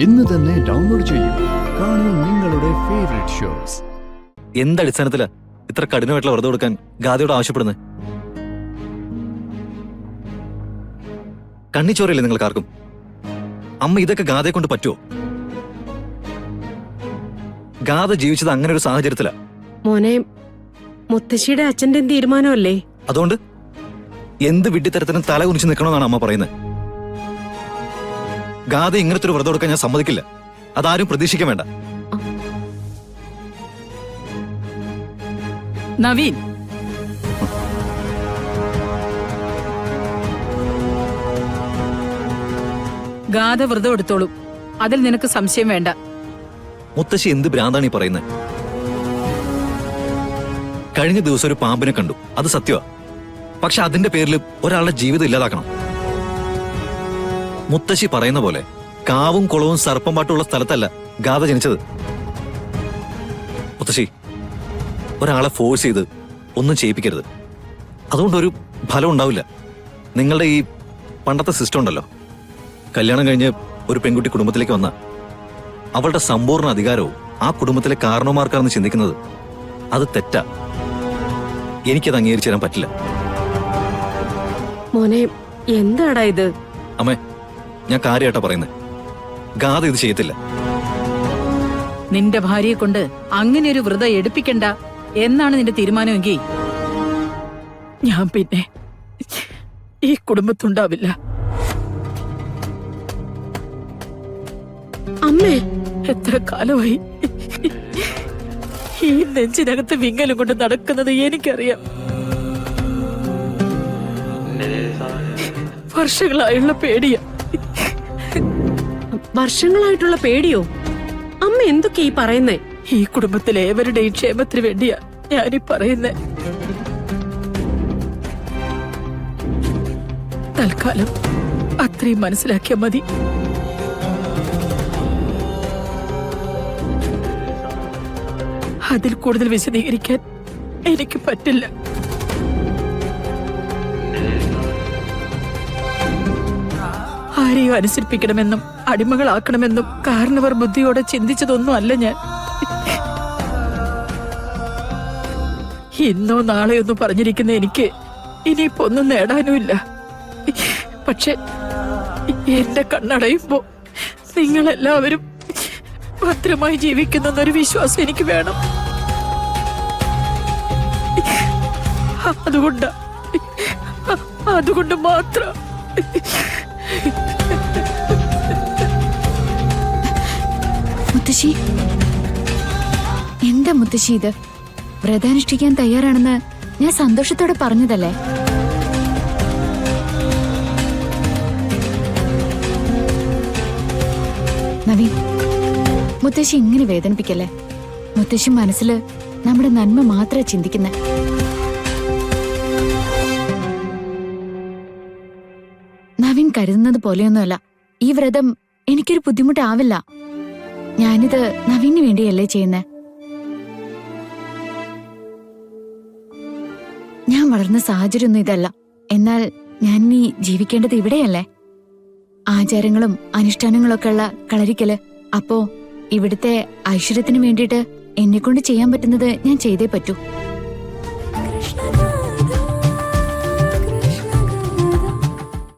ഇന്ന് തന്നെ ഡൗൺലോഡ് ചെയ്യൂ. കാണൂ നിങ്ങളുടെ ഫേവറേറ്റ് ഷോസ്. എന്തടിസ്ഥാനത്തിലാ ഇത്ര കഠിനമായിട്ടുള്ള വെറുതെ കൊടുക്കാൻ ഗാദിയോട് ആവശ്യപ്പെടുന്നത്? കണ്ണിച്ചോറില്ലേ നിങ്ങൾക്കാർക്കും? അമ്മ ഇതൊക്കെ ഗാദയെ കൊണ്ട് പറ്റുമോ? ഗാദ ജീവിച്ചത് അങ്ങനെ ഒരു സാഹചര്യത്തിലാ. മോനെ, മുത്തശ്ശിയുടെ അച്ഛന്റെ തീരുമാനമല്ലേ? അതുകൊണ്ട് എന്ത് വിഡ്ഢിത്തരത്തിനും തല കുനിച്ച് നിൽക്കണമെന്നാണ് അമ്മ പറയുന്നത്. ഗാദ ഇങ്ങനത്തെ ഒരു വ്രതം കൊടുക്കാൻ ഞാൻ സമ്മതിക്കില്ല. അതാരും പ്രതീക്ഷിക്കാൻ വേണ്ട. നവീൻ, ഗാഥ വ്രതം എടുത്തോളൂ. അതിൽ നിനക്ക് സംശയം വേണ്ട. മുത്തശ്ശി എന്ത് ഭ്രാന്താണ് ഈ പറയുന്നത്? കഴിഞ്ഞ ദിവസം ഒരു പാമ്പിനെ കണ്ടു, അത് സത്യമാ. പക്ഷെ അതിന്റെ പേരിൽ ഒരാളുടെ ജീവിതം ഇല്ലാതാക്കണം. മുത്തശ്ശി പറയുന്ന പോലെ കാവും കുളവും സർപ്പംപാട്ടുള്ള സ്ഥലത്തല്ല ഗാഥ ജനിച്ചത്. മുത്തശ്ശി, ഒരാളെ ഫോഴ്സ് ചെയ്ത് ഒന്നും ചെയ്യിപ്പിക്കരുത്. അതുകൊണ്ടൊരു ഫലം ഉണ്ടാവില്ല. നിങ്ങളുടെ ഈ പണ്ടത്തെ സിസ്റ്റം ഉണ്ടല്ലോ, കല്യാണം കഴിഞ്ഞ് ഒരു പെൺകുട്ടി കുടുംബത്തിലേക്ക് വന്ന അവളുടെ സമ്പൂർണ്ണ അധികാരവും ആ കുടുംബത്തിലെ കാരണവന്മാർക്കാണെന്ന് ചിന്തിക്കുന്നത് അത് തെറ്റാ. എനിക്കത് അംഗീകരിച്ചു തരാൻ പറ്റില്ല. മോനെ, എന്താടാ ഇത്? അമ്മേ, ഞാൻ കാര്യമായിട്ടാ പറയുന്നത്. ഗാഥ ഇത് ചെയ്യത്തില്ല. നിന്റെ ഭാര്യയെ കൊണ്ട് അങ്ങനെ ഒരു വ്രതം എടുപ്പിക്കണ്ട എന്നാണ് നിന്റെ തീരുമാനമെങ്കിൽ ഞാൻ പിന്നെ ഈ കുടുംബത്തുണ്ടാവില്ല. അമ്മേ, എത്ര കാലമായി ഈ നെഞ്ചിനകത്ത് വിങ്ങലും കൊണ്ട് നടക്കുന്നത് എനിക്കറിയാം. വർഷങ്ങളായുള്ള പേടിയാ. വർഷങ്ങളായിട്ടുള്ള പേടിയോ? അമ്മ എന്തൊക്കെ ഈ പറയുന്നേ? ഈ കുടുംബത്തിലെ ഏവരുടെയും ക്ഷേമത്തിന് വേണ്ടിയാ ഞാനീ പറയുന്നേ. തൽക്കാലം അത്രയും മനസ്സിലാക്കിയാ മതി. അതിൽ കൂടുതൽ വിശദീകരിക്കാൻ എനിക്ക് പറ്റില്ല. ആരെയും അനുസരിപ്പിക്കണമെന്നും അടിമകളാക്കണമെന്നും കാരണവർ ബുദ്ധിയോടെ ചിന്തിച്ചതൊന്നും അല്ല ഞാൻ. ഇന്നോ നാളെയൊന്നും പറഞ്ഞിരിക്കുന്ന എനിക്ക് ഇനിയിപ്പോ ഒന്നും നേടാനുമില്ല. പക്ഷെ എന്റെ കണ്ണടയുമ്പോ നിങ്ങളെല്ലാവരും ഭദ്രമായി ജീവിക്കുന്നൊരു വിശ്വാസം എനിക്ക് വേണം. അതുകൊണ്ട് മാത്രം. മുത്തശ്ശി, എന്താ മുത്തശ്ശി ഇത്? വ്രതാനുഷ്ഠിക്കാൻ തയ്യാറാണെന്ന് ഞാൻ സന്തോഷത്തോടെ പറഞ്ഞതല്ലേ? നവീൻ, മുത്തശ്ശി ഇങ്ങനെ വേദനിപ്പിക്കല്ലേ. മുത്തശ്ശി മനസ്സില് നമ്മുടെ നന്മ മാത്രമേ ചിന്തിക്കുന്നെ. നവീൻ കരുതുന്നത് പോലെയൊന്നുമല്ല. ഈ വ്രതം എനിക്കൊരു ബുദ്ധിമുട്ടാവില്ല. ഞാനിത് നവീന് വേണ്ടിയല്ലേ ചെയ്യുന്നേ. ഞാൻ വളർന്ന സാഹചര്യമൊന്നും ഇതല്ല. എന്നാൽ ഞാൻ നീ ജീവിക്കേണ്ടത് ഇവിടെയല്ലേ. ആചാരങ്ങളും അനുഷ്ഠാനങ്ങളൊക്കെ ഉള്ള കളരിക്കല്. അപ്പോ ഇവിടുത്തെ ഐശ്വര്യത്തിന് വേണ്ടിയിട്ട് എന്നെക്കൊണ്ട് ചെയ്യാൻ പറ്റുന്നത് ഞാൻ ചെയ്തേ പറ്റൂ.